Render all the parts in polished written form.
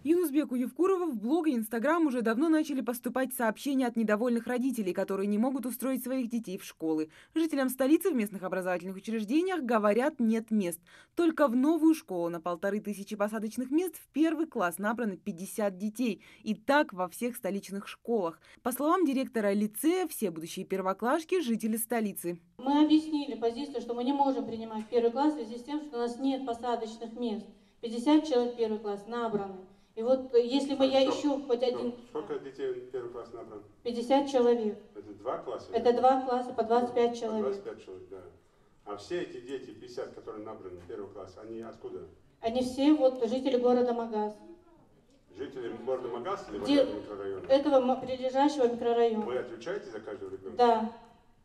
Юнусбеку Евкурову в блог и Инстаграм уже давно начали поступать сообщения от недовольных родителей, которые не могут устроить своих детей в школы. Жителям столицы в местных образовательных учреждениях говорят, нет мест. Только в новую школу на 1500 посадочных мест в первый класс набрано 50 детей. И так во всех столичных школах. По словам директора лицея, все будущие первоклашки – жители столицы. Мы объяснили позицию, что мы не можем принимать первый класс в связи с тем, что у нас нет посадочных мест. 50 человек первый класс набраны. И вот если бы я ищу хоть один... Сколько детей в первый класс набрано? 50 человек. Это 2 класса? Это 2 класса по 25 человек. По 25 человек, да. А все эти дети, 50, которые набраны в первый класс, они откуда? Они все вот жители города Магаз. Жители города Магаз или этого микрорайона? Этого прилежащего микрорайона. Вы отвечаете за каждого ребенка? Да,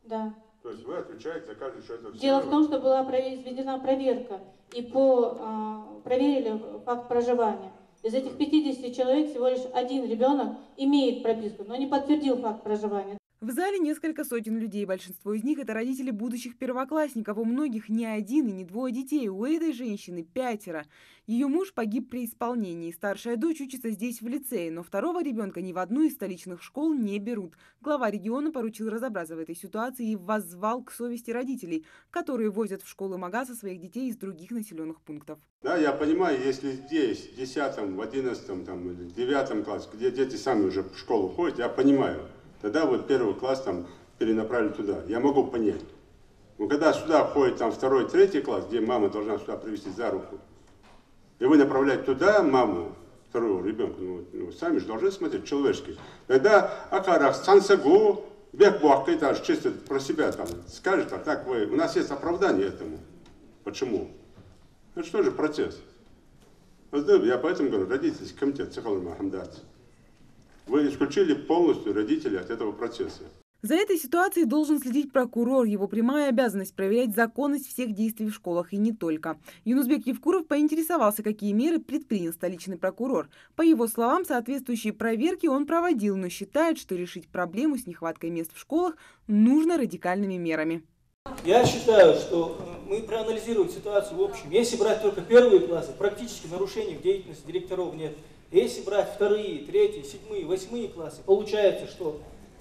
да. То есть вы отвечаете за каждый человек? Дело в том, что была произведена проверка, и проверили факт проживания. Из этих 50 человек всего лишь один ребенок имеет прописку, но не подтвердил факт проживания. В зале несколько сотен людей. Большинство из них – это родители будущих первоклассников. У многих не один и не двое детей. У этой женщины 5. Ее муж погиб при исполнении. Старшая дочь учится здесь в лицее, но второго ребенка ни в одну из столичных школ не берут. Глава региона поручил разобраться в этой ситуации и воззвал к совести родителей, которые возят в школы Магаза своих детей из других населенных пунктов. Да, я понимаю, если здесь, в 10, в 11 там, или 9 классе, где дети сами уже в школу ходят, я понимаю. Тогда вот первый класс там перенаправили туда. Я могу понять. Но когда сюда ходит там 2, 3 класс, где мама должна сюда привести за руку, и вы направляете туда маму, второго ребенка, сами же должны смотреть человечески. Тогда Акарах, Сансагу, Бекбуак, это чисто про себя там скажет, а так вы, у нас есть оправдание этому. Почему? Это что же процесс? Я поэтому говорю, родительский комитет, вы исключили полностью родителей от этого процесса. За этой ситуацией должен следить прокурор. Его прямая обязанность проверять законность всех действий в школах и не только. Юнусбек Евкуров поинтересовался, какие меры предпринял столичный прокурор. По его словам, соответствующие проверки он проводил, но считает, что решить проблему с нехваткой мест в школах нужно радикальными мерами. Я считаю, что мы проанализируем ситуацию в общем. Если брать только первые классы, практически нарушений в деятельности директоров нет. Если брать 2, 3, 7, 8 классы, получается, что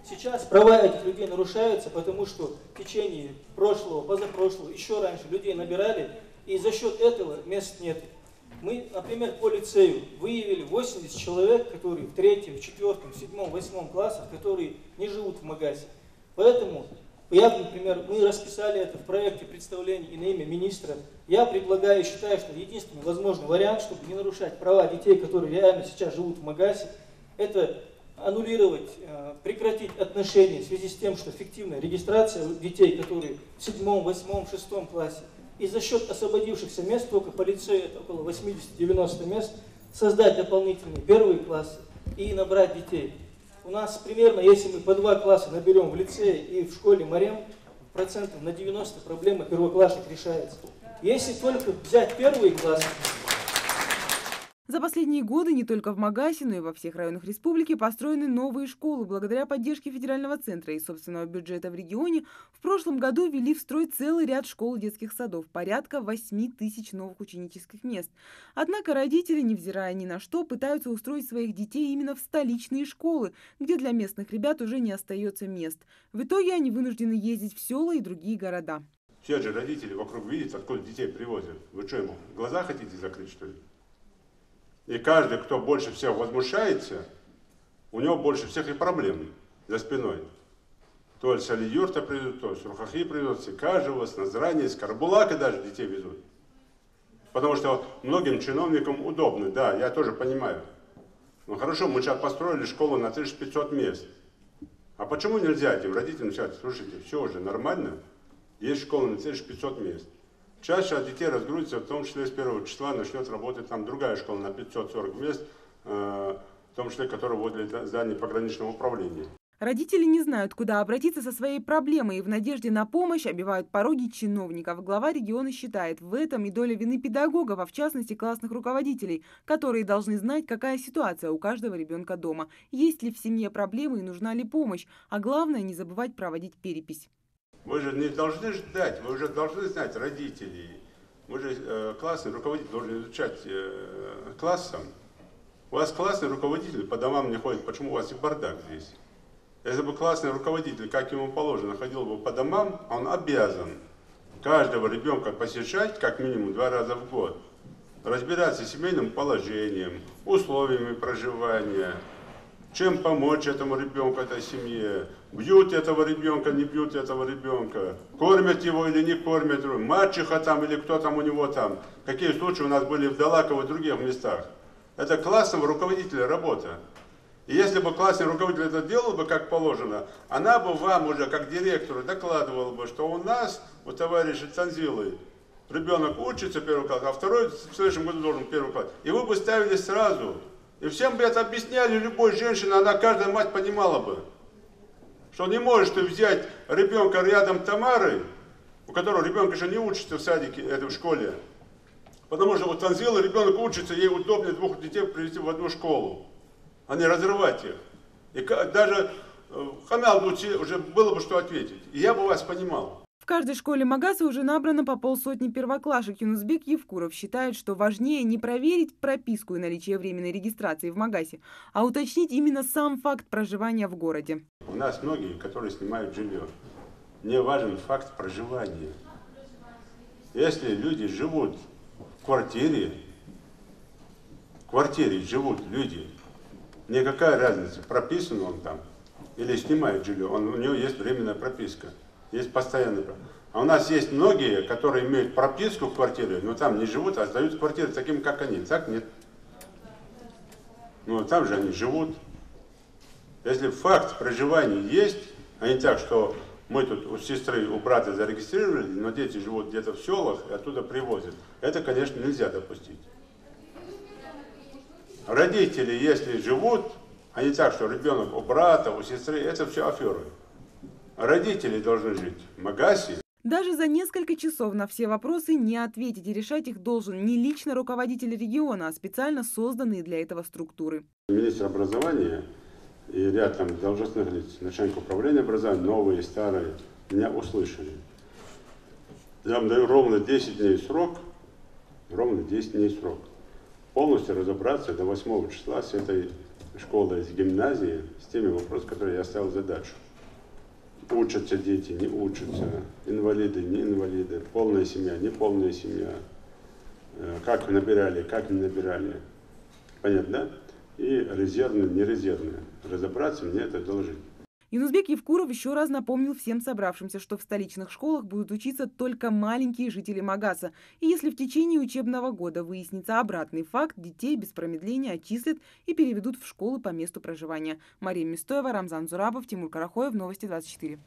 сейчас права этих людей нарушаются, потому что в течение прошлого, позапрошлого, еще раньше людей набирали, и за счет этого мест нет. Мы, например, по лицею выявили 80 человек, которые в 3, 4, 7, 8 классах, которые не живут в Магазе. Поэтому например, мы расписали это в проекте представления и на имя министра. Я предлагаю и считаю, что единственный возможный вариант, чтобы не нарушать права детей, которые реально сейчас живут в Магазе, это аннулировать, прекратить отношения в связи с тем, что фиктивная регистрация детей, которые в 7, 8, 6 классе, и за счет освободившихся мест, только по лицею это около 80-90 мест, создать дополнительные первые классы и набрать детей. У нас примерно, если мы по 2 класса наберем в лицее и в школе Марем, процентов на 90 проблема первоклассник решается. Если только взять первые классы... За последние годы не только в Магасе, но и во всех районах республики построены новые школы. Благодаря поддержке федерального центра и собственного бюджета в регионе в прошлом году ввели в строй целый ряд школ и детских садов, порядка 8000 новых ученических мест. Однако родители, невзирая ни на что, пытаются устроить своих детей именно в столичные школы, где для местных ребят уже не остается мест. В итоге они вынуждены ездить в села и другие города. Все же родители вокруг видят, откуда детей привозят. Вы что, ему глаза хотите закрыть, что ли? И каждый, кто больше всех возмущается, у него больше всех и проблем за спиной. То с Али-Юрта придут, то с Рухахи придут, с Икажева, с Назрани, с Карбулака даже детей везут. Потому что многим чиновникам удобно, да, я тоже понимаю. Ну хорошо, мы сейчас построили школу на 1500 мест. А почему нельзя этим родителям сказать, слушайте, все уже нормально, есть школа на 1500 мест. Чаще от детей разгрузится, в том числе с 1 числа начнет работать там другая школа на 540 мест, в том числе, которая возле здания пограничного управления. Родители не знают, куда обратиться со своей проблемой и в надежде на помощь обивают пороги чиновников. Глава региона считает, в этом и доля вины педагогов, а в частности классных руководителей, которые должны знать, какая ситуация у каждого ребенка дома, есть ли в семье проблемы и нужна ли помощь, а главное не забывать проводить перепись. Вы же не должны ждать, вы уже должны знать родителей. Мы же классный руководитель должен изучать классом. У вас классный руководитель, по домам не ходит, почему у вас и бардак здесь? Если бы классный руководитель, как ему положено, ходил бы по домам, он обязан каждого ребенка посещать как минимум 2 раза в год, разбираться с семейным положением, условиями проживания, чем помочь этому ребенку, этой семье, бьют этого ребенка, не бьют этого ребенка, кормят его или не кормят, мачеха там или кто там у него там. Какие случаи у нас были в Далаково и других местах. Это классного руководителя работа. И если бы классный руководитель это делал бы как положено, она бы вам уже как директору докладывала бы, что у нас, у товарища Цанзилы, ребенок учится первый класс, а второй в следующем году должен первый класс. И вы бы ставили сразу. И всем бы это объясняли, любой женщине, она, каждая мать понимала бы, что не можешь ты взять ребенка рядом Тамары, у которого ребенок еще не учится в садике, в школе. Потому что у Цанзилы ребенок учится, ей удобнее 2 детей привести в одну школу, а не разрывать их. И даже Хамял уже было бы что ответить. И я бы вас понимал. В каждой школе Магаса уже набрано по полсотни первоклашек. Юнусбек Евкуров считает, что важнее не проверить прописку и наличие временной регистрации в Магасе, а уточнить именно сам факт проживания в городе. У нас многие, которые снимают жилье, мне важен факт проживания. Если люди живут в квартире живут люди, мне какая разница, прописан он там или снимает жилье, у него есть временная прописка. Есть постоянный. А у нас есть многие, которые имеют прописку в квартире, но там не живут, а сдают квартиры таким, как они. Так нет. Ну, там же они живут. Если факт проживания есть, а не так, что мы тут у сестры, у брата зарегистрировали, но дети живут где-то в селах и оттуда привозят. Это, конечно, нельзя допустить. Родители, если живут, а не так, что ребенок у брата, у сестры, это все аферы. Родители должны жить в Магасе. Даже за несколько часов на все вопросы не ответить, и решать их должен не лично руководитель региона, а специально созданные для этого структуры. Министр образования и ряд там должностных лиц, начальник управления образования, новые и старые, меня услышали. Я вам даю ровно 10 дней срок, полностью разобраться до 8 числа с этой школой, с гимназией, с теми вопросами, которые я ставил задачу. Учатся дети, не учатся, инвалиды, не инвалиды, полная семья, не полная семья, как набирали, как не набирали. Понятно, да? И резервные, не резервные. Разобраться, мне это доложить. Юнусбек Евкуров еще раз напомнил всем собравшимся, что в столичных школах будут учиться только маленькие жители Магаса. И если в течение учебного года выяснится обратный факт, детей без промедления отчислят и переведут в школы по месту проживания. Мария Мистоева, Рамзан Зурабов, Тимур Карахоев, Новости 24.